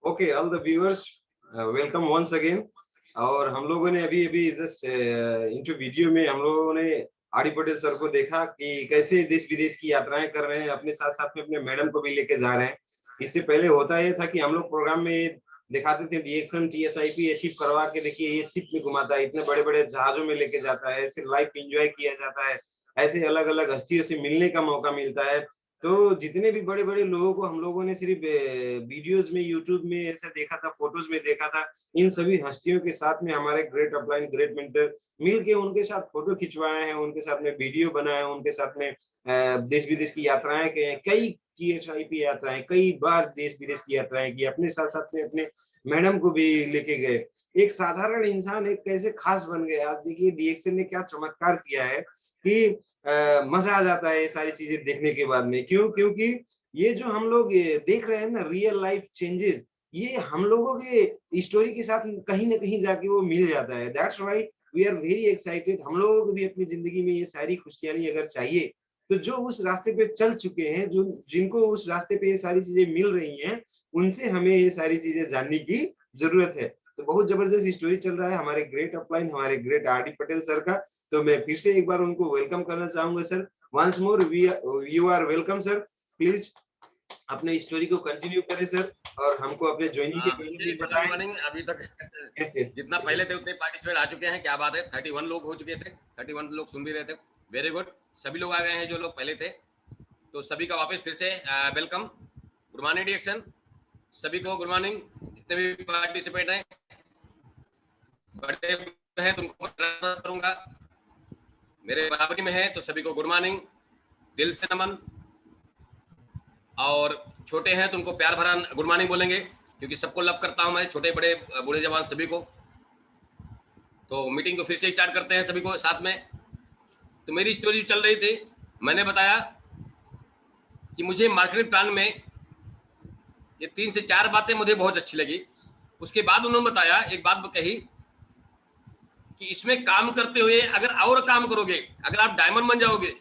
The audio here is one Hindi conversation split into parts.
Okay, all the viewers, welcome once again. और हम लोगों ने अभी-अभी जस्ट इंटू वीडियो में हम लोगों ने आर डी पटेल सर को देखा कि कैसे देश-विदेश की यात्राएँ कर रहे हैं, अपने साथ-साथ में अपने मैडम को भी लेके जा रहे हैं। इससे पहले होता ये था कि हम लोग प्रोग्राम में दिखाते थे डीएक्सएम, टीएसआईपी अचीव करवा के देखिए ये शिप में घुमाता है, इतने बड़े-बड़े जहाज़ों में लेके जाता है, ऐसे लाइफ एन्जॉय किया जाता है, ऐसे अलग-अलग हस्तियों से मिलने का मौका मिलता है। तो जितने भी बड़े-बड़े लोगों को हम लोगों ने सिर्फ़ वीडियोज़ में, यूट्यूब में ऐसा देखा था, फ़ोटोज़ में देखा था, इन सभी हस्तियों के साथ में हमारे ग्रेट अपलाइन, ग्रेट मेंटर मिल के उनके साथ फ़ोटो खिंचवाए हैं, उनके साथ में वीडियो बनाए हैं, उनके साथ में देश-विदेश की यात्राएँ की हैं, कई टीएसआईपी यात्राएँ, कई बार देश-विदेश की यात्राएँ की, अपने साथ-साथ में अपने मैडम को भी लेके गए। एक साधारण इंसान एक कैसे ख़ास बन गया। आज देखिए डीएक्सन ने क्या चमत्कार किया है कि मज़ा आ जाता है ये सारी चीज़ें देखने के बाद में। क्यों? क्योंकि ये जो हम लोग देख रहे हैं ना रियल लाइफ चेंजेज़, ये हम लोगों के स्टोरी के साथ कहीं न कहीं जाके वो मिल जाता है। That's why we are very excited. हम लोगों को भी अपनी ज़िंदगी में ये सारी खुशहाली अगर चाहिए, तो जो उस रास्ते पे चल चुके हैं, जो जिनको उस रास्ते पे ये सारी चीज़ें मिल रही हैं, उनसे हमें ये सारी चीज़ें जानने की ज़रूरत है। तो बहुत ज़बरदस्त स्टोरी चल रहा है हमारे ग्रेट अपलाइन, हमारे great R D Patel sir का। तो मैं फिर से एक बार उनको वेलकम करना चाहूँगा sir. Once more you are welcome sir. Please अपने स्टोरी को कंटिन्यू करें सर और हमको अपने जॉइनिंग के बारे में वेरी गुड बताएँ। मॉर्निंग। अभी तक यस, यस। जितना पहले थे उतने पार्टिसिपेट आ चुके हैं, क्या बात है। 31 लोग हो चुके थे, 31 लोग सुन भी रहे थे। Very good. सभी लोग आ गए हैं जो लोग पहले थे, तो सभी का वापस फिर से वेलकम। गुड मॉर्निंग डिएक्शन, सभी को गुड मॉर्निंग। जितने भी पार्टिसिपेट हैं, बड़े हैं तो उनको करूंगा, मेरे बराबरी में है तो सभी को गुड मॉर्निंग, दिल से नमन। और छोटे हैं तो उनको प्यार भरा गुड मॉर्निंग बोलेंगे, क्योंकि सबको लव करता हूं मैं, छोटे बड़े बूढ़े जवान सभी को। तो मीटिंग को फिर से स्टार्ट करते हैं सभी को साथ में। तो मेरी स्टोरी चल रही थी, मैंने बताया कि मुझे मार्केटिंग प्लान में ये 3 से 4 बातें मुझे बहुत अच्छी लगी। उसके बाद उन्होंने बताया, एक बात कही कि इसमें काम करते हुए अगर और काम करोगे, अगर आप डायमंड बन जाओगे,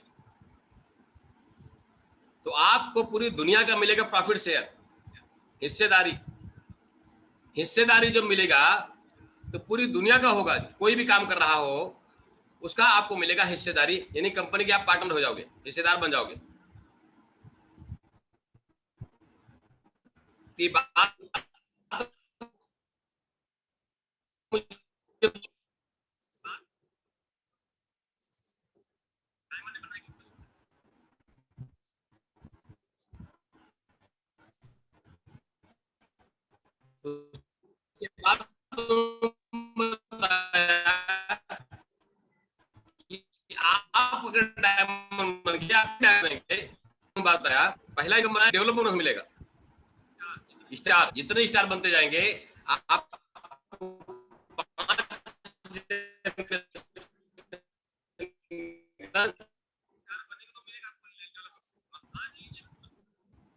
तो आपको पूरी दुनिया का मिलेगा प्रॉफिट शेयर, हिस्सेदारी। हिस्सेदारी जो मिलेगा तो पूरी दुनिया का होगा। कोई भी काम कर रहा हो उसका आपको मिलेगा हिस्सेदारी, यानी कंपनी के आप पार्टनर हो जाओगे, हिस्सेदार बन जाओगे। की बात आप अगर डायमंड बन गए, आप डायमंड बात आया, पहला इनकम बनाया, डेवलप बोनस मिलेगा। स्टार जितने स्टार बनते जाएंगे आप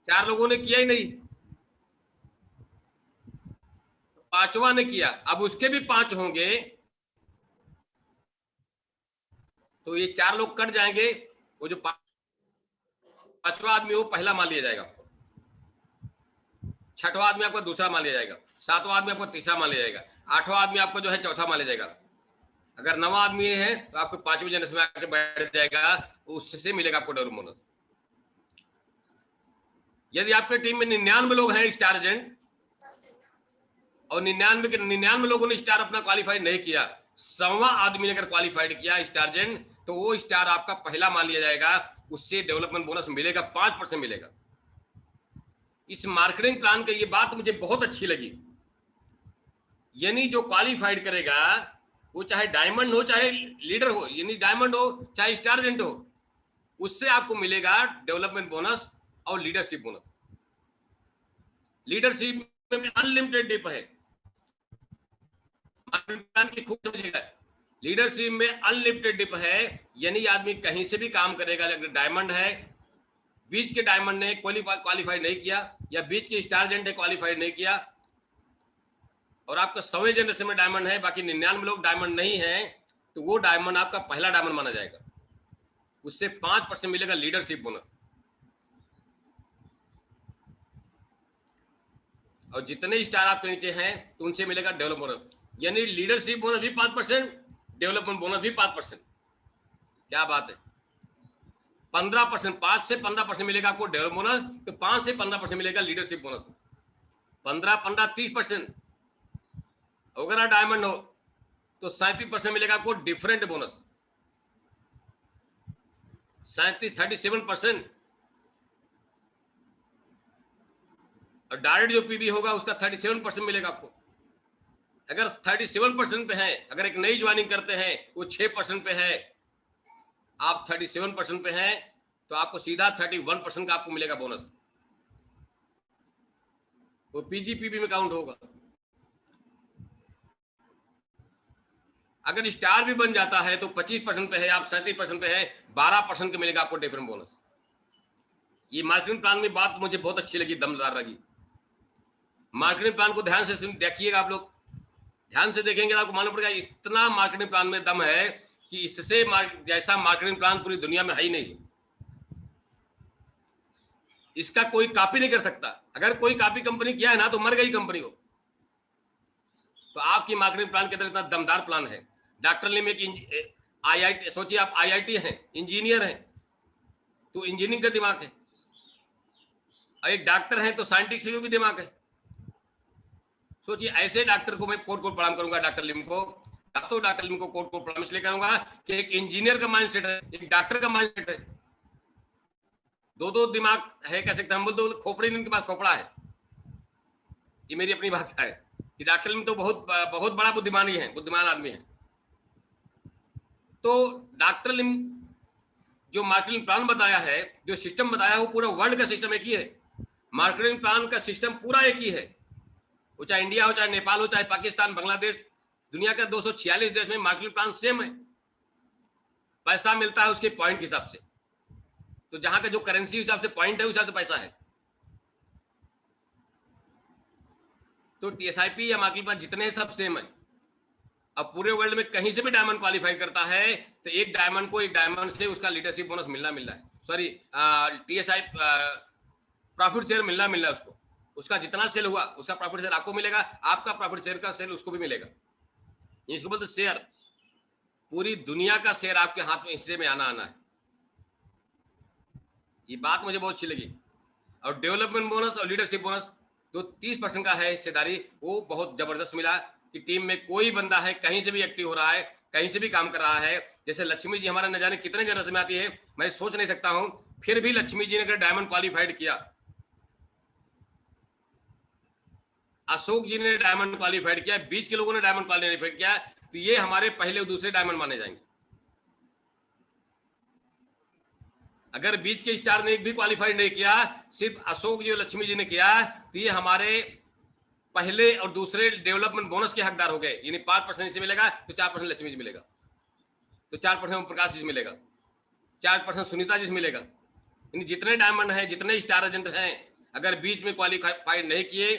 4 लोगों ने किया ही नहीं, 5वां ने किया, अब उसके भी 5 होंगे, तो ये 4 लोग कट जाएंगे। वो जो 5वां आदमी वो पहला मान लिया जाएगा, 6वां आदमी आपका दूसरा मान लिया जाएगा, 7वां आदमी आपको तीसरा मान लिया जाएगा, 8वां आदमी आपको जो है चौथा मान लिया जाएगा। अगर 9वां आदमी है तो आपको 5वीं जनरेशन में आके बैठ जाएगा, उससे मिलेगा आपको डेवलप बोनस। यदि आपके टीम में 99 लोग हैं स्टार एजेंट, और 99 के 99 लोगों ने स्टार अपना क्वालिफाइड नहीं किया, 100वां आदमी ने अगर क्वालिफाइड किया स्टार एजेंट, तो वो स्टार आपका पहला मान लिया जाएगा, उससे डेवलपमेंट बोनस मिलेगा, 5% मिलेगा। इस मार्केटिंग प्लान की ये बात मुझे बहुत अच्छी लगी। यानी जो क्वालिफाइड करेगा, वो चाहे डायमंड हो चाहे लीडर हो, यानी डायमंड हो चाहे स्टार एजेंट हो, उससे आपको मिलेगा डेवलपमेंट बोनस और लीडरशिप बोनस। लीडरशिप में अनलिमिटेड डिप है, की खूब समझिएगा। लीडरशिप में अनलिमिटेड डिप है, यानी आदमी कहीं से भी काम करेगा। अगर डायमंड है, बीच के डायमंड ने क्वालिफाइड नहीं किया, या बीच के स्टार एजेंट ने क्वालिफाइड नहीं किया, और आपका 100वें जनरेशन में डायमंड है, बाकी 99 लोग डायमंड नहीं है, तो वो डायमंड आपका पहला डायमंड माना जाएगा, उससे 5% मिलेगा लीडरशिप बोनस। और जितने स्टार आपके नीचे हैं तो उनसे मिलेगा डेवलप बोनस, यानी लीडरशिप बोनस भी 5%, डेवलपमेंट बोनस भी 5%। क्या बात है, 15%, 5 से 15% मिलेगा आपको डेवलप बोनस, तो 5 से 15% मिलेगा लीडरशिप बोनस। 15 30%। अगर आप डायमंड हो तो 37% मिलेगा आपको डिफरेंट बोनस, 37% और डायरेक्ट जो पीबी होगा उसका 37% मिलेगा आपको। अगर 37% पे है, अगर एक नई ज्वाइनिंग करते हैं वो 6% पे है, आप 37% पे हैं तो आपको सीधा 31% का आपको मिलेगा बोनस, वो पीजीपीबी में काउंट होगा। अगर स्टार भी बन जाता है तो 25% पे है, आप 37% पे है, 12% का मिलेगा आपको डिफरेंट बोनस। ये मार्केटिंग प्लान में बात मुझे बहुत अच्छी लगी, दमदार लगी। मार्केटिंग प्लान को ध्यान से देखिएगा, आप लोग ध्यान से देखेंगे तो आपको मालूम पड़ेगा इतना मार्केटिंग प्लान में दम है कि इससे जैसा मार्केटिंग प्लान पूरी दुनिया में है ही नहीं। इसका कोई कॉपी नहीं कर सकता। अगर कोई कॉपी कंपनी किया है ना तो मर गई कंपनी को। तो आपकी मार्केटिंग प्लान के अंदर इतना दमदार प्लान है। डॉक्टर लिम एक IIT, सोचिए आप IIT हैं, इंजीनियर हैं तो इंजीनियरिंग का दिमाग है, और एक डॉक्टर है तो साइंटिस्ट भी दिमाग है। सोचिए ऐसे डॉक्टर को मैं कोर्ट कोर्ट प्रणाम करूंगा, डॉक्टर लिम को, तो डॉक्टर लिम को कोर्ट कोर्ट प्रणाम इसलिए करूंगा कि एक इंजीनियर का माइंडसेट है, एक डॉक्टर का माइंडसेट है, दो दिमाग है, कह सकते हम बोलते खोपड़ी इनके पास खोपड़ा है। ये मेरी अपनी भाषा है कि डॉक्टर लिम तो बहुत बहुत बड़ा बुद्धिमान ही है, बुद्धिमान आदमी है। तो डॉक्टर लिम जो मार्केटिंग प्लान बताया है, जो सिस्टम बताया है, वो पूरा वर्ल्ड का सिस्टम एक ही है। मार्केटिंग प्लान का सिस्टम पूरा एक ही है, वो चाहे इंडिया हो, चाहे नेपाल हो, चाहे पाकिस्तान, बांग्लादेश, दुनिया का 246 देश में मार्केटिंग प्लान सेम है। पैसा मिलता है उसके पॉइंट के हिसाब से, तो जहां का जो करेंसी हिसाब से पॉइंट है उस हिसाब से पैसा है। तो TSIP या मार्केटिंग प्लान जितने सब सेम है। अब पूरे वर्ल्ड में कहीं से भी डायमंड क्वालिफाई करता है तो एक डायमंड को एक डायमंड से उसका लीडरशिप बोनस मिलना है, सॉरी TSI प्रॉफिट शेयर मिलना है उसको। उसका जितना सेल हुआ उसका प्रॉफिट शेयर आपको मिलेगा, आपका प्रॉफिट शेयर का सेल उसको भी मिलेगा। इसको बोलते शेयर, पूरी दुनिया का शेयर आपके हाथ में हिस्से में आना है। ये बात मुझे बहुत अच्छी लगी। और डेवलपमेंट बोनस और लीडरशिप बोनस तो 30% का है हिस्सेदारी, वो बहुत जबरदस्त मिला कि टीम में कोई बंदा है कहीं से भी एक्टिव हो रहा है, कहीं से भी काम कर रहा है। जैसे लक्ष्मी जी हमारा न जाने कितने जनरस में आती है, मैं सोच नहीं सकता हूं, फिर भी लक्ष्मी जी ने अगर डायमंड क्वालिफाइड किया, अशोक जी ने डायमंड क्वालिफाइड किया, बीच के लोगों ने डायमंड क्वालिफाइड किया, तो ये हमारे पहले और दूसरे डायमंड माने जाएंगे। अगर बीच के स्टार ने एक भी क्वालिफाइड नहीं किया, सिर्फ अशोक जी और लक्ष्मी जी ने किया, तो ये हमारे पहले और दूसरे डेवलपमेंट बोनस के हकदार हो गए। यानी 5% से मिलेगा तो 4% लक्ष्मी जी मिलेगा, तो 4% प्रकाश जी मिलेगा, 4% सुनीता जी मिलेगा। यानी जितने डायमंड हैं, जितने स्टार एजेंट हैं, अगर बीच में क्वालिफाइड नहीं किए,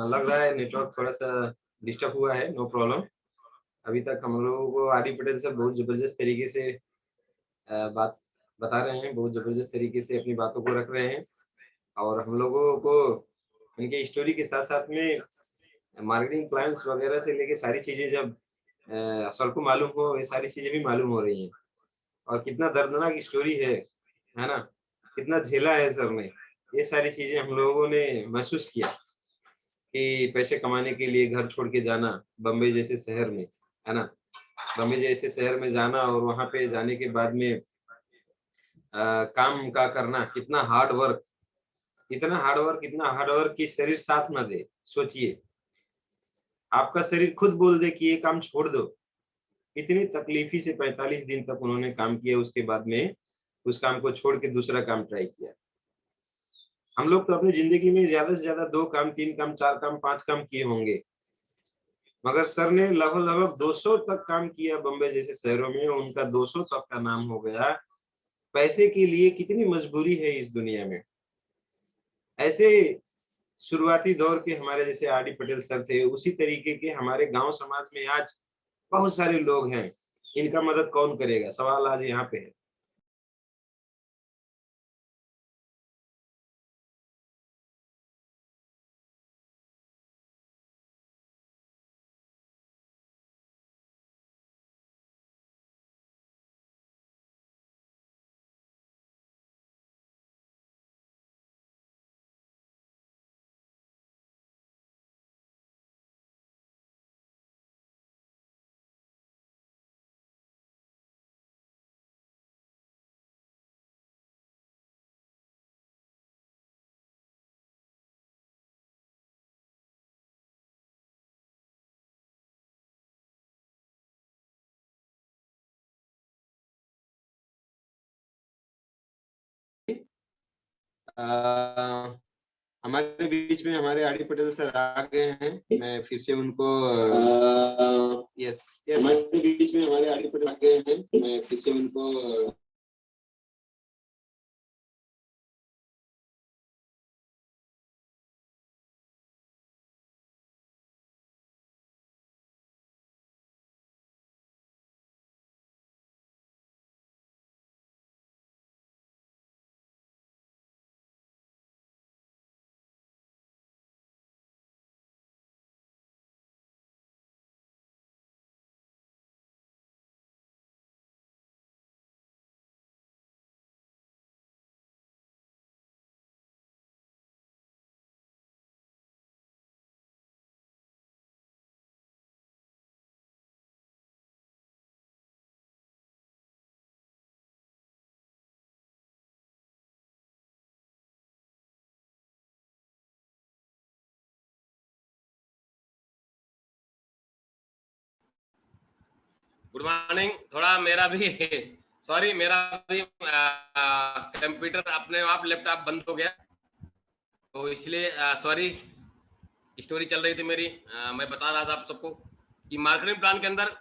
लग रहा है नेटवर्क थोड़ा सा डिस्टर्ब हुआ है, नो प्रॉब्लम। अभी तक हम लोगों को आदि पटेल सर बहुत जबरदस्त तरीके से बात बता रहे हैं, बहुत जबरदस्त तरीके से अपनी बातों को रख रहे हैं, और हम लोगों को उनके स्टोरी के साथ साथ में मार्केटिंग प्लान्स वगैरह से लेके सारी चीजें जब सर को मालूम हो, ये सारी चीजें भी मालूम हो रही हैं। और कितना दर्दनाक स्टोरी है ना, कितना झेला है सर ने, ये सारी चीजें हम लोगों ने महसूस किया कि पैसे कमाने के लिए घर छोड़ के जाना बम्बई जैसे शहर में, है ना, बम्बई जैसे शहर में जाना, और वहां पे जाने के बाद में काम का करना, कितना हार्ड वर्क, इतना हार्ड वर्क कि शरीर साथ ना दे। सोचिए, आपका शरीर खुद बोल दे कि ये काम छोड़ दो। इतनी तकलीफी से 45 दिन तक उन्होंने काम किया, उसके बाद में उस काम को छोड़ के दूसरा काम ट्राई किया। हम लोग तो अपनी जिंदगी में ज्यादा से ज्यादा 2 काम, 3 काम, 4 काम, 5 काम किए होंगे, मगर सर ने लगभग 200 तक काम किया बम्बई जैसे शहरों में, उनका 200 तक का नाम हो गया। पैसे के लिए कितनी मजबूरी है इस दुनिया में। ऐसे शुरुआती दौर के हमारे जैसे आर डी पटेल सर थे, उसी तरीके के हमारे गांव समाज में आज बहुत सारे लोग हैं। इनका मदद कौन करेगा? सवाल आज यहाँ पे है। अ, हमारे बीच में हमारे आर डी पटेल सर आ गए हैं। मैं फिर से उनको यस यस हमारे बीच में हमारे आर डी पटेल आ गए हैं। मैं फिर से उनको गुड मॉर्निंग। थोड़ा मेरा भी सॉरी, मेरा भी कंप्यूटर अपने आप लैपटॉप बंद हो गया, तो इसलिए सॉरी। स्टोरी चल रही थी मेरी। मैं बता रहा था आप सबको कि मार्केटिंग प्लान के अंदर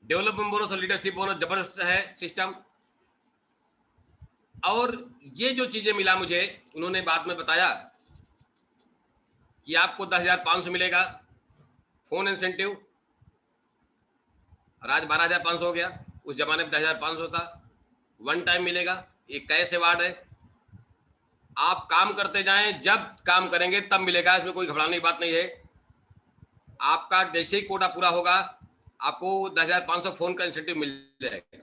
डेवलपमेंट बोनस और लीडरशिप बोनस जबरदस्त है सिस्टम। और ये जो चीजें मिला मुझे, उन्होंने बाद में बताया कि आपको 10,500 मिलेगा फोन इंसेंटिव, और आज 12,500 हो गया। उस जमाने में 10,500 था। वन टाइम मिलेगा। ये कैश अवार्ड है। आप काम करते जाएं, जब काम करेंगे तब मिलेगा, इसमें कोई घबराने की बात नहीं है। आपका जैसे ही कोटा पूरा होगा आपको 10,500 फोन का इंसेंटिव मिल जाएगा।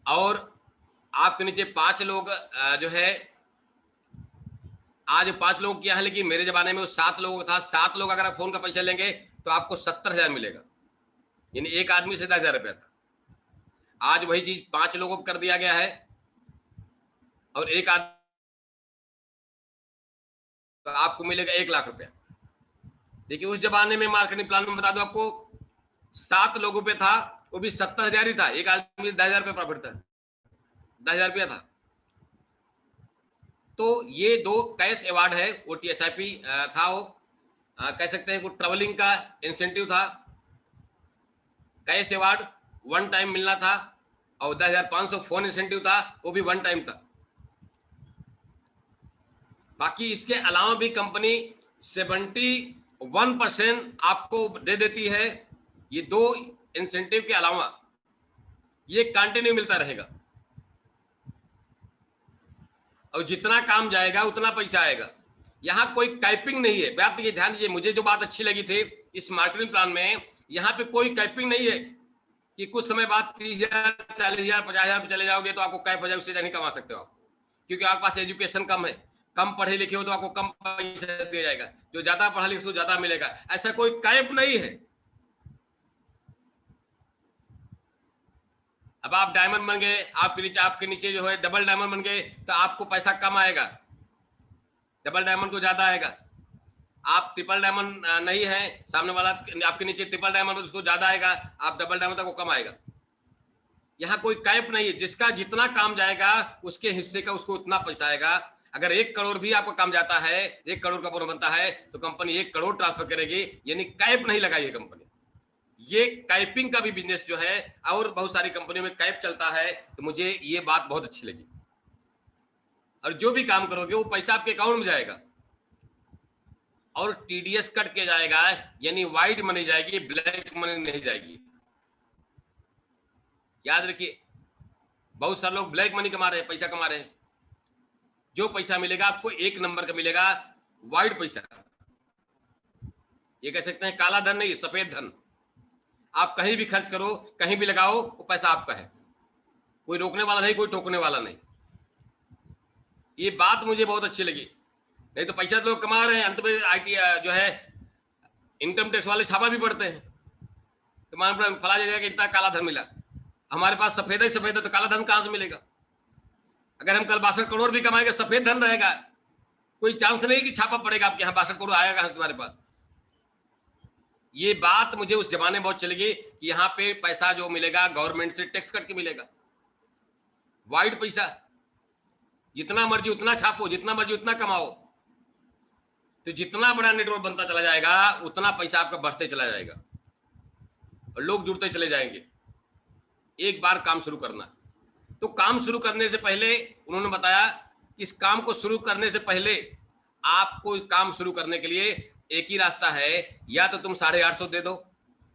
और आपके नीचे 5 लोग जो है, आज 5 लोग किया है, लेकिन मेरे जमाने में वो 7 लोगों का था। 7 लोग अगर आप फोन का पैसा लेंगे तो आपको 70,000 मिलेगा, यानी एक आदमी से 10,000 रुपया था। आज वही चीज 5 लोगों को कर दिया गया है, और एक आदमी तो आपको मिलेगा 1,00,000 रुपया। देखिए उस जमाने में मार्केटिंग प्लान में बता दो आपको 7 लोगों पे था, वो भी 70,000 ही था। एक आदमी 10,000 रुपया प्रॉफिट था, 10,000 रुपया था। तो ये 2 कैश अवार्ड है। OTSIP था, वो कह सकते हैं, वो ट्रेवलिंग का इंसेंटिव था। कैश अवार्ड वन टाइम मिलना था, और 10,500 फोन इंसेंटिव था, वो भी वन टाइम था। बाकी इसके अलावा भी कंपनी 71% आपको दे देती है। ये 2 इंसेंटिव के अलावा ये कंटिन्यू मिलता रहेगा, और जितना काम जाएगा उतना पैसा आएगा। यहाँ कोई कैपिंग नहीं है। बात ये ध्यान दीजिए, मुझे जो बात अच्छी लगी थी इस मार्केटिंग प्लान में, यहाँ पे कोई कैपिंग नहीं है कि कुछ समय बाद 30,000, 40,000, 50,000 पे चले जाओगे तो आपको कैप हो जाए, उससे नहीं कमा सकते हो आप, क्योंकि आपके पास एजुकेशन कम है, कम पढ़े लिखे हो तो आपको कम पैसा दिया जाएगा। जो ज्यादा पढ़ा लिखा उसको ज्यादा मिलेगा। ऐसा कोई कैप नहीं है। अब आप डायमंड बन गए, आपके नीचे जो है डबल डायमंड बन गए, तो आपको पैसा कम आएगा, डबल डायमंड को ज्यादा आएगा। आप ट्रिपल डायमंड नहीं है, सामने वाला आपके नीचे ट्रिपल डायमंड, उसको ज्यादा आएगा। आप डबल डायमंड तक को कम आएगा। यहाँ कोई कैप नहीं है, जिसका जितना काम जाएगा उसके हिस्से का उसको उतना पैसा आएगा। अगर 1 करोड़ भी आपका काम जाता है, 1 करोड़ का बोनस बनता है, तो कंपनी 1 करोड़ ट्रांसफर करेगी, यानी कैप नहीं लगाई है कंपनी। ये कैपिंग का भी बिजनेस जो है, और बहुत सारी कंपनियों में कैप चलता है, तो मुझे ये बात बहुत अच्छी लगी। और जो भी काम करोगे वो पैसा आपके अकाउंट में जाएगा, और टीडीएस कट के जाएगा, यानी व्हाइट मनी जाएगी, ब्लैक मनी नहीं जाएगी। याद रखिए, बहुत सारे लोग ब्लैक मनी कमा रहे हैं, पैसा कमा रहे हैं। जो पैसा मिलेगा आपको 1 नंबर का मिलेगा, व्हाइट पैसा। ये कह सकते हैं काला धन नहीं, सफेद धन। आप कहीं भी खर्च करो, कहीं भी लगाओ, वो पैसा आपका है, कोई रोकने वाला नहीं, कोई टोकने वाला नहीं। ये बात मुझे बहुत अच्छी लगी। नहीं तो पैसा तो लोग कमा रहे हैं, अंत में आईटी जो है इनकम टैक्स वाले छापा भी पड़ते हैं, तो मान फला जगह कि इतना काला धन मिला। हमारे पास सफेद ही सफेद है, तो काला धन कहां से मिलेगा? अगर हम कल 62 करोड़ भी कमाएंगे, सफेद धन रहेगा, कोई चांस नहीं कि छापा पड़ेगा आपके यहाँ 62 करोड़ आएगा कहां से तुम्हारे पास। ये बात मुझे उस जमाने में बहुत चलेगी कि यहाँ पे पैसा जो मिलेगा गवर्नमेंट से टैक्स कट के मिलेगा, व्हाइट पैसा। जितना मर्जी उतना छापो, जितना मर्जी उतना कमाओ, तो जितना बड़ा नेटवर्क बनता चला जाएगा उतना पैसा आपका बढ़ते चला जाएगा और लोग जुड़ते चले जाएंगे। एक बार काम शुरू करना, तो काम शुरू करने से पहले उन्होंने बताया, इस काम को शुरू करने से पहले आपको काम शुरू करने के लिए एक ही रास्ता है, या तो तुम 850 दे दो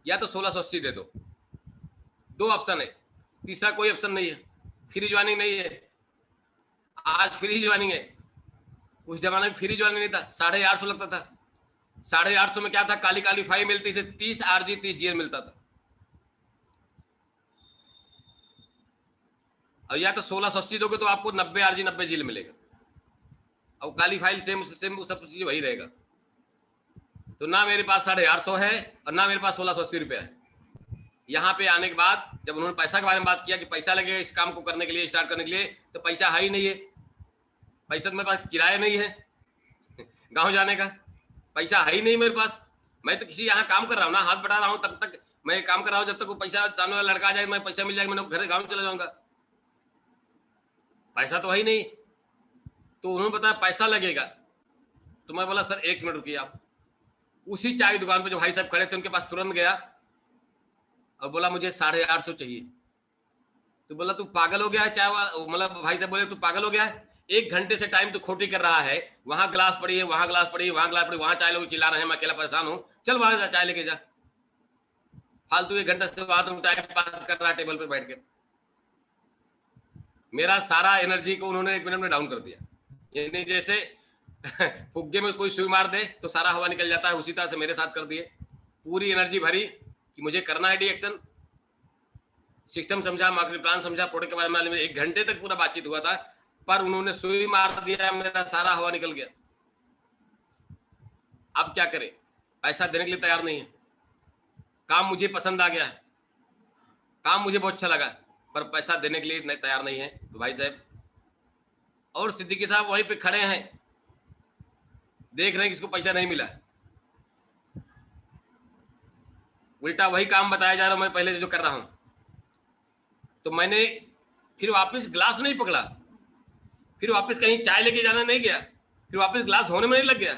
या तो 1680 दे दो। 2 ऑप्शन है, तीसरा कोई ऑप्शन नहीं है। फ्री ज्वाइनिंग नहीं है, आज फ्री ज्वाइनिंग है। उस जमाने में फ्री ज्वाइनिंग नहीं था, 850 लगता था। 850 में क्या था, काली काली फाइल मिलती थी, 30 आरजी 30 जीएल मिलता था। और या तो 1680 दोगे तो आपको 90 आरजी 90 जीएल मिलेगा, और काली फाइल सेम सब चीज वही रहेगा। तो ना मेरे पास 850 है और ना मेरे पास 1680 रुपया है। यहाँ पे आने के बाद जब उन्होंने पैसा के बारे में बात किया कि पैसा लगेगा इस काम को करने के लिए, स्टार्ट करने के लिए, तो पैसा है ही नहीं है। पैसा तो मेरे पास किराया नहीं है गांव जाने का, पैसा है ही नहीं मेरे पास। मैं तो किसी यहाँ काम कर रहा हूँ ना, हाथ बढ़ा रहा हूँ, तब तक मैं काम कर रहा हूँ, जब तक वो पैसा सामने वाला लड़का आ जाए, मैं पैसा मिल जाएगा, मैं घर गाँव चला जाऊंगा। पैसा तो है ही नहीं। तो उन्होंने बताया पैसा लगेगा। तो मैं बोला सर 1 मिनट रुकिए आप। उसी चाय दुकान पे जो भाई साहब खड़े थे उनके पास तुरंत गया और बोला मुझे 850 चाहिए। तो बोला तू पागल हो गया है? चाय वाला मतलब भाई साहब बोले तू पागल हो गया है? 1 घंटे से टाइम तो खोटी कर रहा है, वहां गिलास पड़ी है, वहां गिलास पड़ी है, वहां गिलास पड़ी, वहां चाय लोग चिल्ला रहे हैं, मैं अकेला परेशान हूं, चल वहां जा चाय लेके जा। फालतू 1 घंटा से वहां तुम टाइम पास कर रहा है टेबल पर बैठ के। मेरा सारा एनर्जी को उन्होंने 1 मिनट में डाउन कर दिया। यानी जैसे फुग्गे में कोई सुई मार दे तो सारा हवा निकल जाता है, उसी तरह से मेरे साथ कर दिए। पूरी एनर्जी भरी कि मुझे करना है डिएक्शन। सिस्टम समझा, मार्केट प्लान समझा, प्रोडक्ट के बारे में 1 घंटे तक पूरा बातचीत हुआ था, पर उन्होंने सुई मार दिया, मेरा सारा हवा निकल गया। अब क्या करें? पैसा देने के लिए तैयार नहीं है। काम मुझे पसंद आ गया है, काम मुझे बहुत अच्छा लगा, पर पैसा देने के लिए तैयार नहीं है। तो भाई साहब और सिद्दीकी साहब वहीं पे खड़े हैं, देख रहे हैं किसको पैसा नहीं मिला। उल्टा वही काम बताया जा रहा हूं मैं पहले जो कर रहा हूं। तो मैंने फिर वापस ग्लास नहीं पकड़ा, फिर वापस कहीं चाय लेके जाना नहीं गया, फिर वापस ग्लास धोने में नहीं लग गया।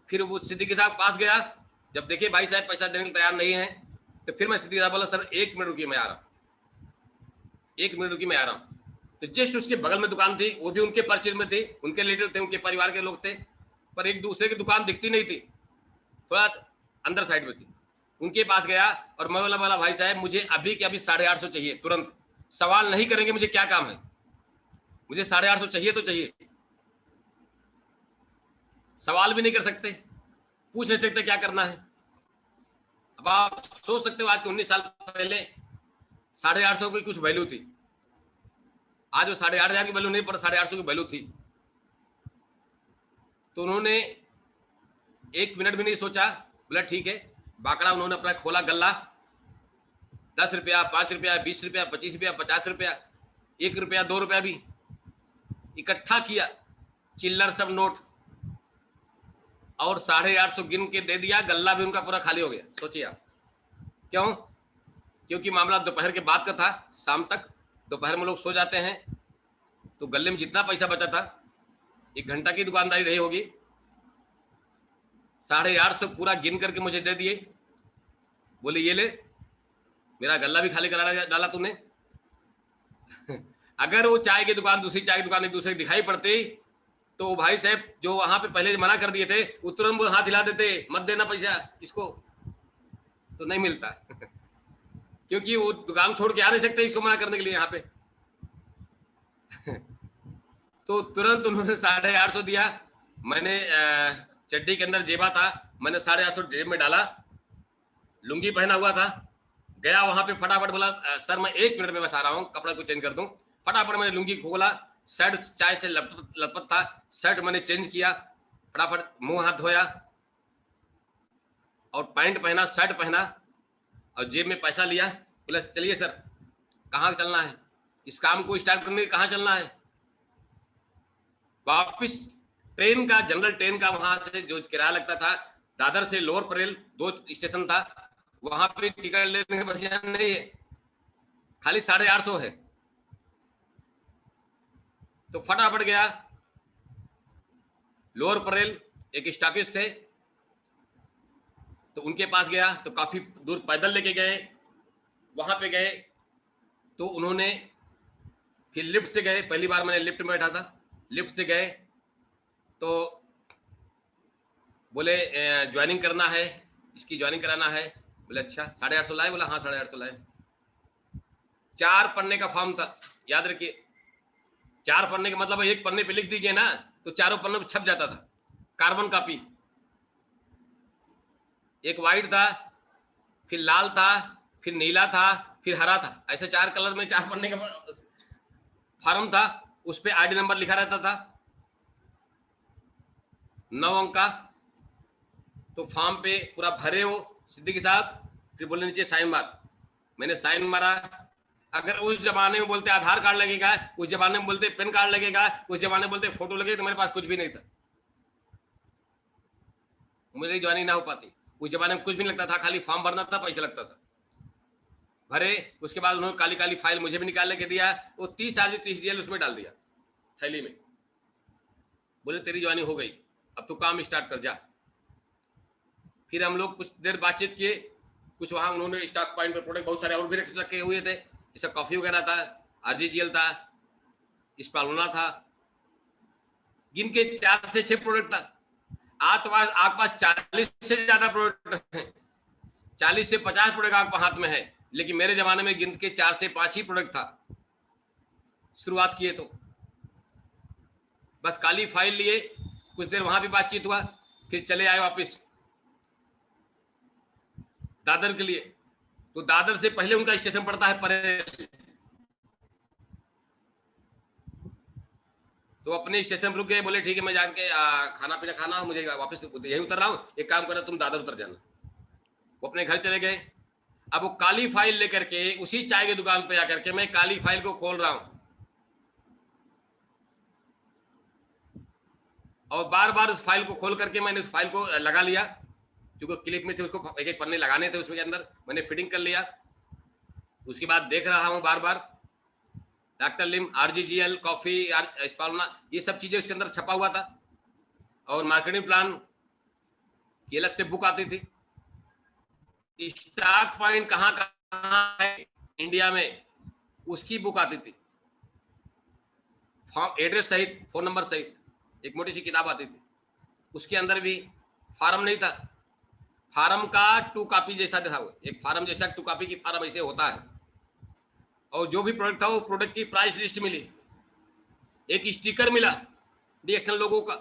फिर वो सिद्दीकी साहब पास गया, जब देखिए भाई साहब पैसा देने के तैयार नहीं है, तो फिर मैं सिद्दीकी साहब बोला सर 1 मिनट रुकिए मैं आ रहा हूँ, 1 मिनट रुकिए मैं आ रहा हूँ। तो जस्ट उसके बगल में दुकान थी, वो भी उनके परिचय में थी, उनके रिलेटिव थे, उनके परिवार के लोग थे, पर एक दूसरे की दुकान दिखती नहीं थी, थोड़ा अंदर साइड में थी। उनके पास गया और मैं बोला भाई साहब मुझे अभी के अभी 850 चाहिए, तुरंत। सवाल नहीं करेंगे मुझे क्या काम है, मुझे 850 चाहिए तो चाहिए। सवाल भी नहीं कर सकते, पूछ नहीं सकते क्या करना है। अब आप सोच सकते हो आज के 19 साल पहले 850 की कुछ वैल्यू थी। आज वो 8,500 की वैल्यू नहीं, पर 850 की वैल्यू थी। तो उन्होंने 1 मिनट भी नहीं सोचा, बोला ठीक है। बाकड़ा उन्होंने अपना खोला गल्ला, 10 रुपया, 5 रुपया, 20 रुपया, 25 रुपया, 50 रुपया, 1 रुपया, 2 रुपया भी इकट्ठा किया, चिल्लर सब नोट, और 850 गिन के दे दिया। गल्ला भी उनका पूरा खाली हो गया। सोचिए आप क्यों? क्योंकि मामला दोपहर के बाद का था, शाम तक दोपहर में लोग सो जाते हैं, तो गले में जितना पैसा बचा था, 1 घंटा की दुकानदारी रही होगी, 850 पूरा गिन करके मुझे दे दिए। बोले ये ले, मेरा गल्ला भी खाली करा डाला तूने। अगर वो चाय की दुकान दूसरी चाय की दुकान एक दूसरे की दिखाई पड़ती, तो भाई साहब जो वहां पे पहले मना कर दिए थे, वो तुरंत हाथ हिला देते, मत देना पैसा इसको, तो नहीं मिलता। क्योंकि वो दुकान छोड़ के आ नहीं सकते इसको मना करने के लिए यहाँ पे। तो तुरंत उन्होंने 850 दिया। मैंने चड्डी के अंदर जेबा था, मैंने 850 जेब में डाला, लुंगी पहना हुआ था, गया वहां पे फटाफट, बोला सर मैं 1 मिनट में बस आ रहा हूँ, कपड़ा को चेंज कर दूं। फटाफट मैंने लुंगी खोला, शर्ट चाय से लपट था, शर्ट मैंने चेंज किया, फटाफट मुंह हाथ धोया और पैंट पहना, शर्ट पहना और जेब में पैसा लिया। बोला चलिए सर, कहाँ चलना है, इस काम को स्टार्ट करने के कहाँ चलना है? वापिस ट्रेन का, जनरल ट्रेन का वहां से जो किराया लगता था, दादर से लोअर परेल 2 स्टेशन था, वहां पे टिकट लेने का बचिया नहीं है, खाली 850 है। तो फटाफट गया, लोअर परेल एक स्टॉकिस्ट थे, तो उनके पास गया, तो काफी दूर पैदल लेके गए, वहां पे गए तो उन्होंने फिर लिफ्ट से गए, पहली बार मैंने लिफ्ट में बैठा था, लिफ्ट से गए तो बोले ज्वाइनिंग करना है, इसकी ज्वाइनिंग कराना है। बोले अच्छा, 850 लाए? बोला हाँ 850 लाए। 4 पन्ने का फॉर्म था, याद रखिए, 4 पन्ने का मतलब एक पन्ने पे लिख दीजिए ना, तो चारों पन्ने पे छप जाता था, कार्बन कॉपी। एक वाइट था, फिर लाल था, फिर नीला था, फिर हरा था, ऐसे 4 कलर में 4 पन्ने का फॉर्म था। उस पे आईडी नंबर लिखा रहता था, 9 अंक का। तो फॉर्म पे पूरा भरे हो सिद्दीकी साहब, फिर बोले नीचे साइन मार। मैंने साइन मारा। अगर उस जमाने में बोलते आधार कार्ड लगेगा, उस जमाने में बोलते पैन कार्ड लगेगा, उस जमाने में बोलते फोटो लगेगा, तो मेरे पास कुछ भी नहीं था, मेरी ज्वाइनिंग ना हो पाती। उस जमाने में कुछ भी नहीं लगता था, खाली फॉर्म भरना था, पैसा लगता था, भरे। उसके बाद उन्होंने काली काली फाइल मुझे भी निकाल के दिया, वो 30 आरजी 30 DL उसमें डाल दिया थैली में। बोले तेरी ज्वाइनिंग हो गई, अब तू काम स्टार्ट कर जा। फिर हम लोग कुछ देर बातचीत किए, कुछ वहां उन्होंने स्टॉक पॉइंट पे प्रोडक्ट बहुत सारे और भी रखे हुए थे, जैसे कॉफी वगैरह था, RGGL था, स्पालुना था, गिन के 4 से 6 प्रोडक्ट था। आपके पास 40 से ज्यादा प्रोडक्ट हैं, 40 से 50 प्रोडक्ट आपके हाथ में है, लेकिन मेरे जमाने में गिन के 4 से 5 ही प्रोडक्ट था शुरुआत किए। तो बस काली फाइल लिए, कुछ देर वहां भी बातचीत हुआ, फिर चले आए वापस दादर के लिए। तो दादर से पहले उनका स्टेशन पड़ता है परेल, तो अपने स्टेशन पर रुक गए। बोले ठीक है, मैं जाके खाना पीना खाना हो, मुझे वापस यही उतर रहा हूँ, एक काम करो तुम दादर उतर जाना। वो अपने घर चले गए। अब वो काली फाइल लेकर के उसी चाय की दुकान पे आकर के मैं काली फाइल को खोल रहा हूं, और बार बार उस फाइल को खोल करके मैंने उस फाइल को लगा लिया, क्योंकि क्लिप में थे, उसको एक एक पन्ने लगाने थे, उसमें के अंदर मैंने फिटिंग कर लिया। उसके बाद देख रहा हूं बार बार डॉक्टर लिम, RGGL, कॉफी, स्पालुना, ये सब चीजें उसके अंदर छपा हुआ था। और मार्केटिंग प्लान की अलग से बुक आती थी। स्टॉक पॉइंट कहाँ कहाँ है इंडिया में, उसकी बुक आती थी, फॉर्म एड्रेस सहित, फोन नंबर सहित, एक मोटी सी किताब आती थी। उसके अंदर भी फार्म नहीं था, फार्म का 2 कॉपी जैसा था, वो एक फार्म जैसा 2 कॉपी की फार्म ऐसे होता है। और जो भी प्रोडक्ट था, वो प्रोडक्ट की प्राइस लिस्ट मिली, एक स्टिकर मिला DXN लोगों का,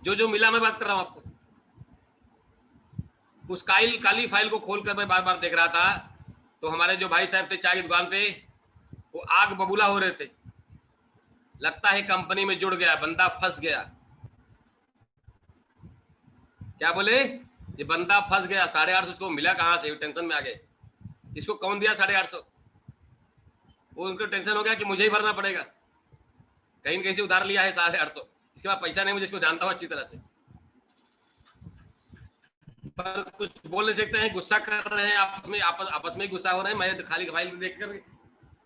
जो जो मिला मैं बात कर रहा हूं आपको। उस काली फाइल को खोलकर मैं बार बार देख रहा था, तो हमारे जो भाई साहब थे चाय की दुकान पे, वो आग बबूला हो रहे थे, लगता है कंपनी में जुड़ गया, बंदा फंस गया। क्या बोले, ये बंदा फंस गया, 850 उसको मिला कहां से, टेंशन में आ गए, इसको कौन दिया 850? वो उनको टेंशन हो गया कि मुझे ही भरना पड़ेगा, कहीं कहीं से उधार लिया है 850, इसके बाद पैसा नहीं, मुझे इसको जानता हूं अच्छी तरह से। पर कुछ बोल नहीं सकते हैं, गुस्सा कर रहे हैं, आपस में गुस्सा हो रहे हैं। मैं खाली फाइल देख कर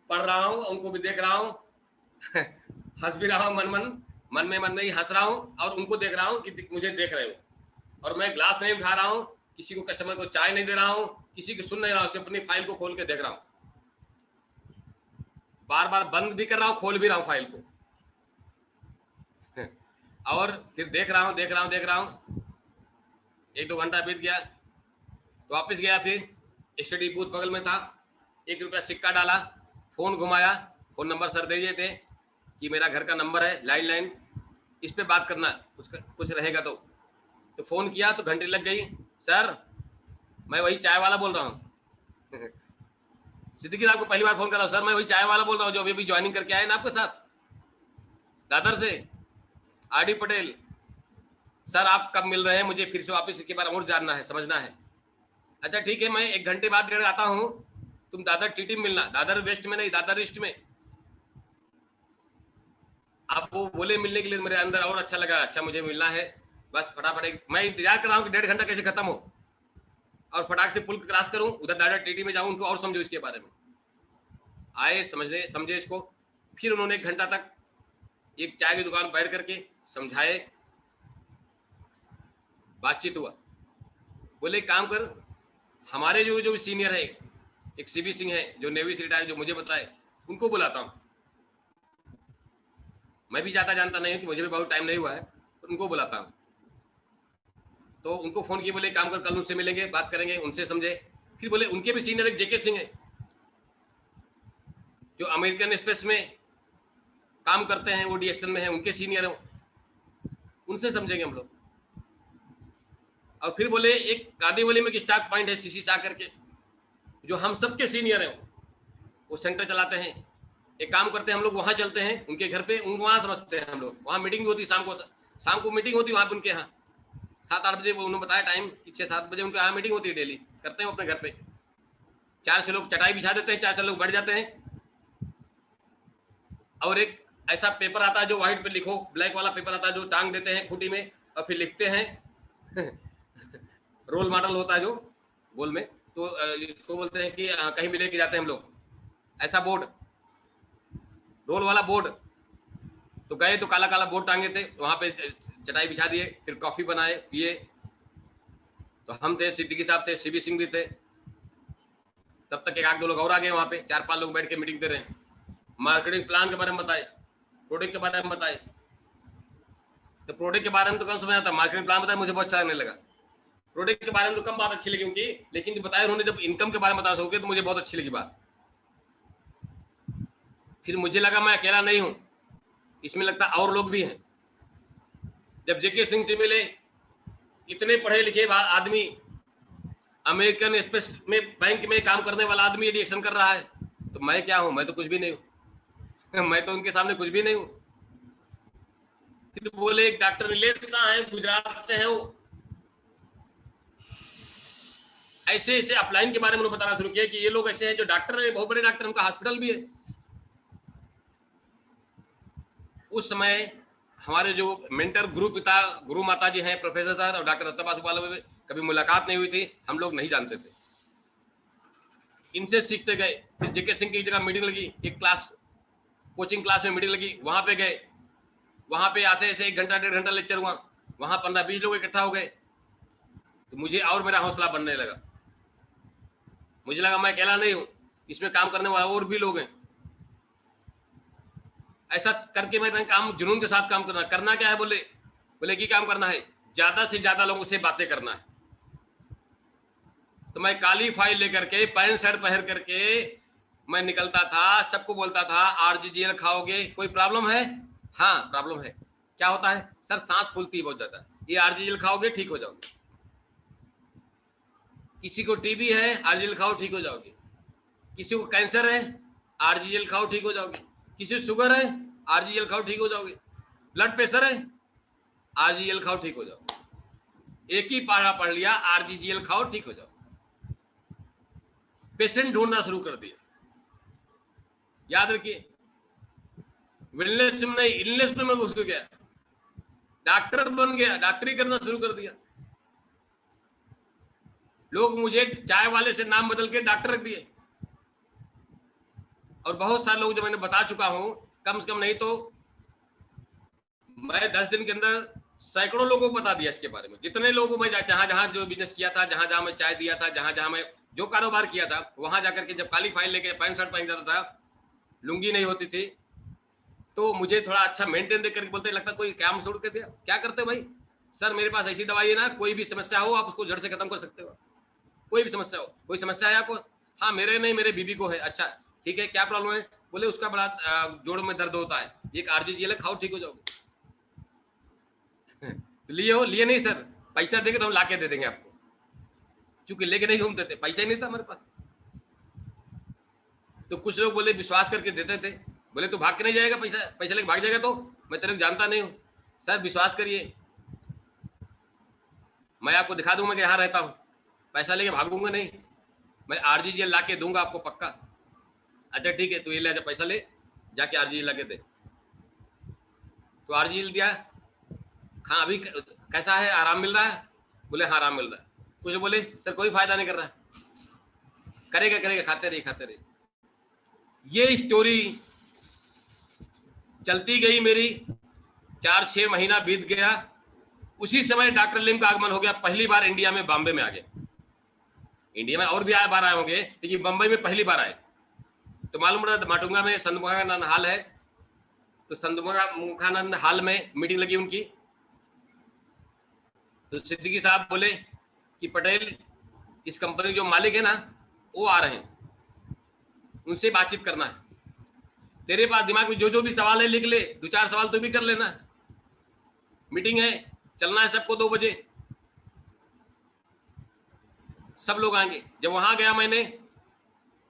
पढ़ रहा हूँ, उनको भी देख रहा हूँ हंस भी रहा हूँ, मन में ही हंस रहा हूँ, और उनको देख रहा हूँ कि मुझे देख रहे हो। और मैं ग्लास नहीं उठा रहा हूँ, किसी को कस्टमर को चाय नहीं दे रहा हूँ, किसी की सुन नहीं रहा हूँ, सिर्फ अपनी फाइल को खोल के देख रहा हूँ, बार बार बंद भी कर रहा हूँ, खोल भी रहा हूँ फाइल को और फिर देख रहा हूँ। 1-2 घंटा बीत गया तो वापस गया, फिर स्टडी बूथ बगल में था, 1 रुपया सिक्का डाला, फोन घुमाया, फोन नंबर सर दे दिए थे कि मेरा घर का नंबर है, लाइन इस पे बात करना, कुछ रहेगा तो फोन किया तो घंटे लग गई। सर मैं वही चाय वाला बोल रहा हूँ सिद्दीकी साहब को पहली बार फोन कर रहा हूँ, सर मैं वही चाय वाला बोल रहा हूँ जो अभी ज्वाइनिंग करके आए ना आपके साथ दादर से, आरडी पटेल। सर आप कब मिल रहे हैं, मुझे फिर से वापस इसके बारे में और जानना है, समझना है। अच्छा ठीक है, मैं 1 घंटे बाद 1:30 आता हूँ, तुम दादर टीटी में मिलना, दादर वेस्ट में नहीं, दादर ईस्ट में। आप वो बोले मिलने के लिए, मेरे अंदर और अच्छा लगा, अच्छा मुझे मिलना है, बस फटाफट मैं इंतजार कर रहा हूँ कि 1.5 घंटा कैसे खत्म हो और फटाक से पुल क्रॉस करूँ, उधर दादर टीटी में जाऊँ, उनको और समझो इसके बारे में। आए, समझे इसको। फिर उन्होंने 1 घंटा तक एक चाय की दुकान बैठ करके समझाए, बातचीत हुआ। बोले काम कर, हमारे जो सीनियर है, एक सीबी सिंह है जो नेवी से रिटायर, जो मुझे बताए, उनको बुलाता हूँ। मैं भी ज़्यादा जानता नहीं हूँ कि मुझे भी बहुत टाइम नहीं हुआ है, तो उनको बुलाता हूँ। तो उनको फोन किए, बोले काम कर, कल उनसे मिलेंगे, बात करेंगे, उनसे समझे। फिर बोले उनके भी सीनियर एक जेके सिंह है जो अमेरिकन स्पेस में काम करते हैं, वो डीएक्शन में है, उनके सीनियर हैं, उनसे समझेंगे हम लोग। और फिर बोले एक कांदीवली में एक स्टॉक पॉइंट है सीसी शाह करके, जो हम सबके सीनियर हैं, वो सेंटर चलाते हैं। एक काम करते हैं, हम लोग वहां चलते हैं उनके घर पे, वहां समझते हैं हम लोग, वहां मीटिंग होती, शाम को मीटिंग होती वहां पे उनके यहाँ 7-8 बजे, उन्होंने बताया टाइम कि 6-7 बजे उनके यहाँ मीटिंग होती है, डेली करते हैं अपने घर पे। 4 से लोग चटाई बिछा देते हैं, 4 लोग बैठ जाते हैं, और एक ऐसा पेपर आता है जो व्हाइट पे लिखो, ब्लैक वाला पेपर आता है जो टांग देते हैं खूटी में, और फिर लिखते हैं रोल मॉडल होता है जो गोल में, तो बोलते हैं कि कहीं भी लेके जाते हैं हम लोग, ऐसा बोर्ड, रोल वाला बोर्ड। तो गए तो काला काला बोर्ड टांगे थे, वहां पे चटाई बिछा दिए, फिर कॉफी बनाए, पिए। तो हम थे, सिद्दीकी साहब थे, सीबी सिंह भी थे, तब तक 1-2 लोग और आ गए, वहां पे 4-5 लोग बैठ के मीटिंग दे रहे हैं, मार्केटिंग प्लान के बारे में बताए, प्रोडक्ट के बारे में बताए। तो प्रोडक्ट के बारे में तो कम समझ आता, मार्केटिंग प्लान बताया, मुझे बहुत अच्छा लगने लगा। प्रोडक्ट के बारे में तो कम बात अच्छी लगी उनकी, लेकिन जो बताया उन्होंने, जब इनकम के बारे में बताना शुरू किया तो मुझे बहुत अच्छी लगी बात। फिर मुझे लगा मैं अकेला नहीं हूं, इसमें लगता और लोग भी हैं। जब जेके सिंह से मिले, इतने पढ़े लिखे आदमी, अमेरिकन स्पेस में बैंक में काम करने वाला आदमी रिएक्शन कर रहा है, तो मैं क्या हूं, मैं तो कुछ भी नहीं हूं मैं तो उनके सामने कुछ भी नहीं हूं। फिर बोले एक डॉक्टर नीलेश शाह है, गुजरात से है वो, ऐसे ऐसे अपलाइन के बारे में बताना शुरू किया कि ये लोग ऐसे हैं जो डॉक्टर है, बहुत बड़े डॉक्टर, उनका हॉस्पिटल भी है। उस समय हमारे जो मेंटर गुरु माता जी हैं, प्रोफेसर सर और डॉक्टर रत्ता बासु वाले, कभी मुलाकात नहीं हुई थी, हम लोग नहीं जानते थे, इनसे सीखते गए। फिर जेके सिंह की जगह मीटिंग लगी, एक क्लास, कोचिंग क्लास में मीटिंग लगी, वहां पे गए, वहां पे आते ऐसे 1 घंटा 1.5 घंटा लेक्चर हुआ, वहां 15-20 लोग इकट्ठा हो गए, तो मुझे और मेरा हौसला बनने लगा। मुझे लगा मैं अकेला नहीं हूं, इसमें काम करने वाले और भी लोग हैं। ऐसा करके मैं काम जुनून के साथ काम करना क्या है, बोले कि काम करना है, ज्यादा से ज्यादा लोगों से बातें करना है। तो मैं काली फाइल लेकर के, पैंट शर्ट पहन करके मैं निकलता था, सबको बोलता था आरजीजीएल खाओगे, कोई प्रॉब्लम है? हाँ प्रॉब्लम है। क्या होता है? सर सांस फूलती है बहुत ज्यादा, ये आरजीजीएल खाओगे ठीक हो जाओगे। किसी को टीबी है, आरजीजीएल खाओ ठीक हो जाओगे। किसी को कैंसर है, आरजीजीएल खाओ ठीक हो जाओगे। किसी को शुगर है, आरजीजीएल खाओ ठीक हो जाओगे। ब्लड प्रेशर है, आरजीजीएल खाओ ठीक हो जाओगे। एक ही पारा पढ़ लिया, आरजीजीएल खाओ ठीक हो जाओ। पेशेंट ढूंढना शुरू कर दिया। याद रखिए, वेलनेस में नहीं, इलनेस में मैं घुस गया, डॉक्टर बन गया, डॉक्टरी करना शुरू कर दिया। लोग मुझे चाय वाले से नाम बदल के डॉक्टर रख दिए। और बहुत सारे लोग जो मैंने बता चुका हूं, कम से कम नहीं तो मैं 10 दिन के अंदर सैकड़ों लोगों को बता दिया इसके बारे में। जितने लोगों को मैं जहां जहां जो बिजनेस किया था, जहां जहां मैं चाय दिया था, जहां जहां मैं जो कारोबार किया था, वहां जाकर के जब काली फाइल लेके पैंट शर्ट पहन जाता था, लुंगी नहीं होती थी, तो मुझे थोड़ा अच्छा मेंटेन देख करके बोलते लगता कोई काम छोड़ के दिया। क्या करते हो भाई? सर मेरे पास ऐसी दवाई है ना, कोई भी समस्या हो आप उसको जड़ से खत्म कर सकते हो। कोई भी समस्या हो, कोई समस्या है आपको? हाँ मेरे नहीं, मेरे बीबी को है। अच्छा ठीक है, क्या प्रॉब्लम है? बोले उसका बड़ा जोड़ में दर्द होता है, एक RGGL खाओ ठीक हो जाओगे। लिए हो? लिए नहीं सर, पैसा देंगे तो हम लाके दे देंगे आपको, क्योंकि लेके नहीं घूमते थे, पैसा ही नहीं था हमारे पास। तो कुछ लोग बोले विश्वास करके देते थे, बोले तू भाग के नहीं जाएगा, पैसा पैसा लेके भाग जाएगा तो मैं तेरे को जानता नहीं हूँ। सर विश्वास करिए, मैं आपको दिखा दूंगा कि यहाँ रहता हूँ, पैसा लेके भागूंगा नहीं, मैं RGGL ला के दूंगा आपको पक्का। अच्छा ठीक है, तू ये ले जा, पैसा ले जाके RGGL ला के दे। तो RGGL दिया, हाँ अभी कैसा है, आराम मिल रहा है? बोले हाँ आराम मिल रहा है। कुछ बोले सर कोई फायदा नहीं कर रहा है। करेगा करेगा, खाते रहिए खाते रहिए। ये स्टोरी चलती गई मेरी, 4-6 महीना बीत गया। उसी समय डॉक्टर लिम का आगमन हो गया, पहली बार इंडिया में, बॉम्बे में आ गया। इंडिया में और भी बार आए होंगे, लेकिन बंबई में पहली बार आए। तो मालूम पड़ा माटुंगा में संतमुखानंद हॉल है, तो संतमुखानंद हॉल में मीटिंग लगी उनकी। तो सिद्दीकी साहब बोले कि पटेल इस कंपनी जो मालिक है ना वो आ रहे हैं, उनसे बातचीत करना है। तेरे पास दिमाग में जो जो भी सवाल है लिख ले, 2-4 सवाल तो भी कर लेना। मीटिंग है, चलना है सबको 2 बजे, सब लोग आएंगे। जब वहां गया मैंने,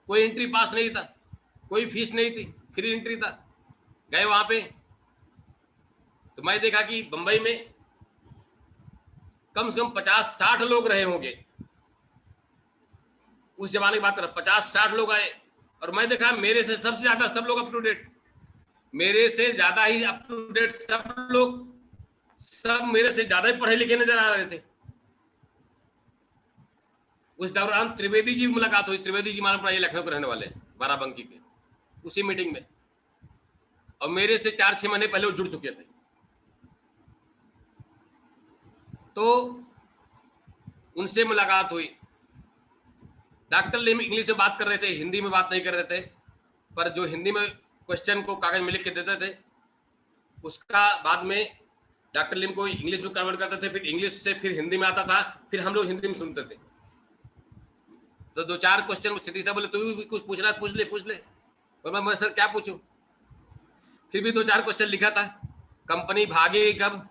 कोई एंट्री पास नहीं था, कोई फीस नहीं थी, फ्री एंट्री था। गए वहां पे तो मैं देखा कि बंबई में कम से कम 50-60 लोग रहे होंगे। उस जमाने की बात कर रहा, 50-60 लोग आए। और मैं देखा मेरे से सबसे ज्यादा सब लोग अप टू डेट, मेरे से ज्यादा ही अप टू डेट सब लोग, सब मेरे से ज्यादा ही पढ़े लिखे नजर आ रहे थे। उस दौरान त्रिवेदी जी मुलाकात हुई। त्रिवेदी जी मालूम पड़ा ये लखनऊ के रहने वाले, बाराबंकी के, उसी मीटिंग में। और मेरे से 4-6 महीने पहले वो जुड़ चुके थे। तो उनसे मुलाकात हुई। डॉक्टर लिम इंग्लिश में बात कर रहे थे, हिंदी में बात नहीं कर रहे थे, पर जो हिंदी में क्वेश्चन को कागज में लिख के देते थे, उसका बाद में डॉक्टर लिम को इंग्लिश में कन्वर्ट करते थे, फिर इंग्लिश से फिर हिंदी में आता था, फिर हम लोग हिंदी में सुनते थे। तो 2-4 क्वेश्चन सिद्धि साहब बोले तू भी कुछ पूछ रहा, पूछ ले। और मैं सर क्या पूछूं? फिर भी 2-4 क्वेश्चन लिखा था। कंपनी भागेगी कब?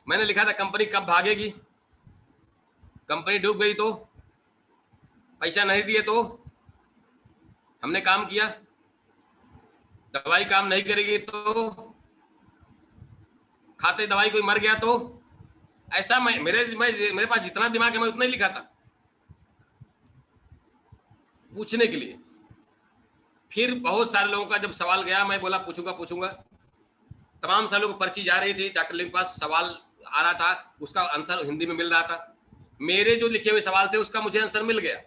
मैंने लिखा था कंपनी कब भागेगी, कंपनी डूब गई तो, पैसा नहीं दिए तो, हमने काम किया, दवाई काम नहीं करेगी तो, खाते दवाई कोई मर गया तो। ऐसा मेरे पास जितना दिमाग है मैं उतना ही लिखा था पूछने के लिए। फिर बहुत सारे लोगों का जब सवाल गया, मैं बोला पूछूंगा। तमाम सारे लोगों को पर्ची जा रही थी, डॉक्टर लिम के पास सवाल आ रहा था, उसका आंसर हिंदी में मिल रहा था। मेरे जो लिखे हुए सवाल थे उसका मुझे आंसर मिल गया।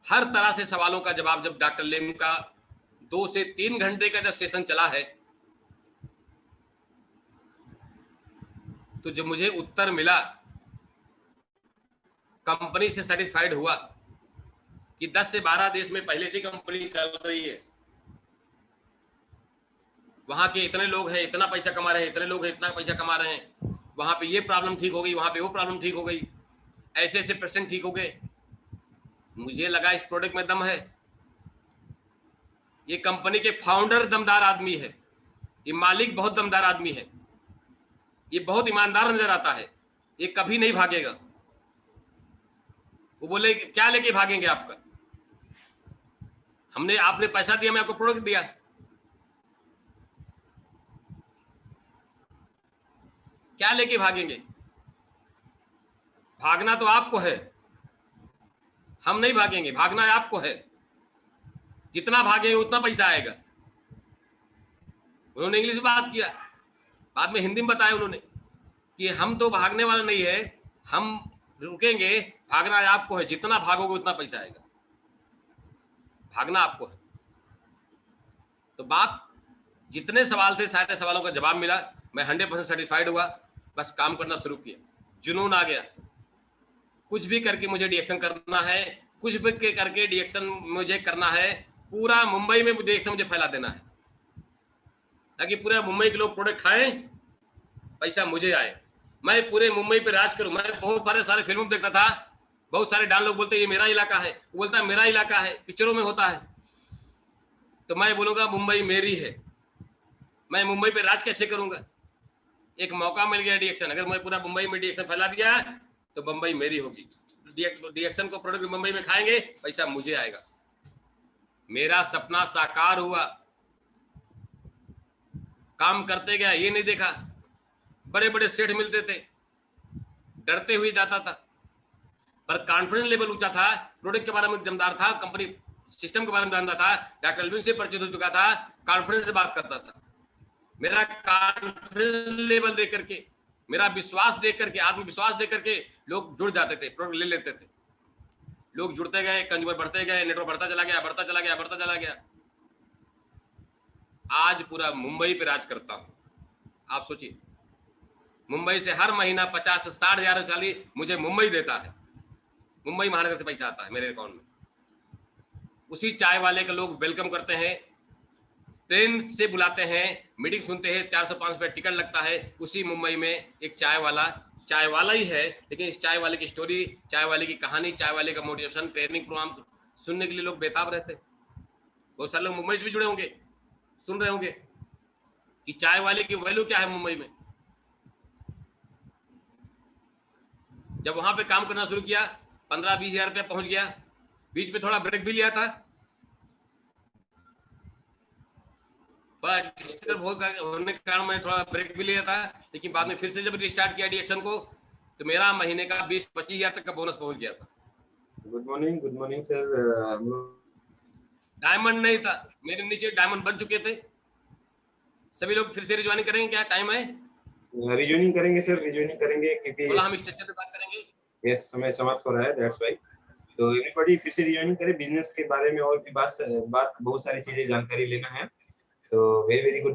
हर तरह से सवालों का जवाब, जब डॉक्टर लिम का 2 से 3 घंटे का जब सेशन चला है, तो जब मुझे उत्तर मिला, कंपनी से सेटिस्फाइड हुआ कि 10 से 12 देश में पहले से कंपनी चल रही है, वहां के इतने लोग हैं, इतना पैसा कमा रहे हैं, इतने लोग हैं, इतना पैसा कमा रहे हैं, वहां पे ये प्रॉब्लम ठीक हो गई, वहां पे वो प्रॉब्लम ठीक हो गई, ऐसे ऐसे पेशेंट ठीक हो गए। मुझे लगा इस प्रोडक्ट में दम है। ये कंपनी के फाउंडर दमदार आदमी है, ये मालिक बहुत दमदार आदमी है, ये बहुत ईमानदार नजर आता है, ये कभी नहीं भागेगा। वो बोले क्या लेके भागेंगे आपका? आपने पैसा दिया, मैं आपको प्रोडक्ट दिया, क्या लेके भागेंगे? भागना तो आपको है, हम नहीं भागेंगे, भागना है आपको है। जितना भागेंगे उतना पैसा आएगा। उन्होंने इंग्लिश में बात किया, बाद में हिंदी में बताया उन्होंने। कि हम तो भागने वाले नहीं है, हम रुकेंगे, भागना आपको है, जितना भागोगे उतना पैसा आएगा, भागना आपको है। तो बात, जितने सवाल थे सारे सवालों का जवाब मिला, मैं 100% सेटिस्फाइड हुआ, बस काम करना शुरू किया, जुनून आ गया, कुछ भी करके मुझे डिएक्शन करना है, कुछ भी करके डिएक्शन मुझे करना है, पूरा मुंबई में डिएक्शन मुझे फैला देना है, ताकि पूरे मुंबई के लोग प्रोडक्ट खाएं, पैसा मुझे आए, मैं पूरे मुंबई पे राज करूं। मैं बहुत सारे फिल्मों में देखता था, बहुत सारे डान लोग बोलते हैं ये मेरा इलाका है, वो बोलता है मेरा इलाका है, पिक्चरों में होता है, तो मैं बोलूंगा मुंबई मेरी है, मैं मुंबई पे राज कैसे करूंगा? एक मौका मिल गया डिएक्शन, अगर मैं पूरा मुंबई में डिएक्शन फैला दिया तो मुंबई मेरी होगी, डिएक्शन को प्रोडक्ट मुंबई में खाएंगे, पैसा मुझे आएगा। मेरा सपना साकार हुआ, काम करते गया, ये नहीं देखा बड़े बड़े सेठ मिलते थे, डरते हुए जाता था, पर कॉन्फिडेंस लेवल ऊंचा था, प्रोडक्ट के बारे में जमदार था, कंपनी सिस्टम के बारे में जानता था, डॉक्टर एल्विन से परिचित हो चुका था, कॉन्फिडेंस से बात करता था। मेरा कॉन्फिडेंस लेवल देख करके, मेरा विश्वास देख करके, आत्मविश्वास देख करके लोग जुड़ जाते थे, प्रोडक्ट ले लेते थे, लोग जुड़ते गए, कंज्यूमर बढ़ते गए, नेटवर्क बढ़ता चला गया, बढ़ता चला गया, बढ़ता चला गया। आज पूरा मुंबई पे राज करता हूं। आप सोचिए, मुंबई से हर महीना 50 से 60 हजार साली मुझे मुंबई देता है, मुंबई महानगर से पैसा आता है मेरे अकाउंट में। उसी चाय वाले के लोग वेलकम करते हैं, ट्रेन से बुलाते हैं, मीटिंग सुनते हैं, 400-500 रुपये टिकट लगता है। उसी मुंबई में एक चाय वाला ही है, लेकिन इस चाय वाले की स्टोरी, चाय वाले की कहानी, चाय वाले का मोटिवेशन, ट्रेनिंग प्रोग्राम सुनने के लिए लोग बेताब रहते हैं। बहुत सारे लोग मुंबई से भी जुड़े होंगे, सुन रहे होंगे कि चाय वाले की वैल्यू क्या है मुंबई में। जब वहां पे काम करना शुरू किया, 15-20 हजार रुपया पहुंच गया, बीच में थोड़ा ब्रेक भी लिया था, होने के कारण मैं थोड़ा ब्रेक भी लिया था, लेकिन बाद में फिर से जब रिस्टार्ट किया डिएक्शन को, तो मेरा महीने का 20-25 हजार तक का बोनस पहुंच गया था। Good morning sir. डायमंड नहीं था, मेरे नीचे डायमंड बन चुके थे। सभी लोग फिर से रिज्वाइनिंग करेंगे, क्या टाइम है? रिज्वाइनिंग करेंगे सर, रिज्वाइनिंग करेंगे, क्योंकि हम स्ट्रक्चर पे बात करेंगे। यस, समय समाप्त हो रहा है, दैट्स व्हाई। तो एवरीबॉडी फिर से रिज्वाइनिंग करें, बिजनेस के बारे में और भी बात बहुत सारी चीजें जानकारी लेना है। तो वेरी वेरी गुड।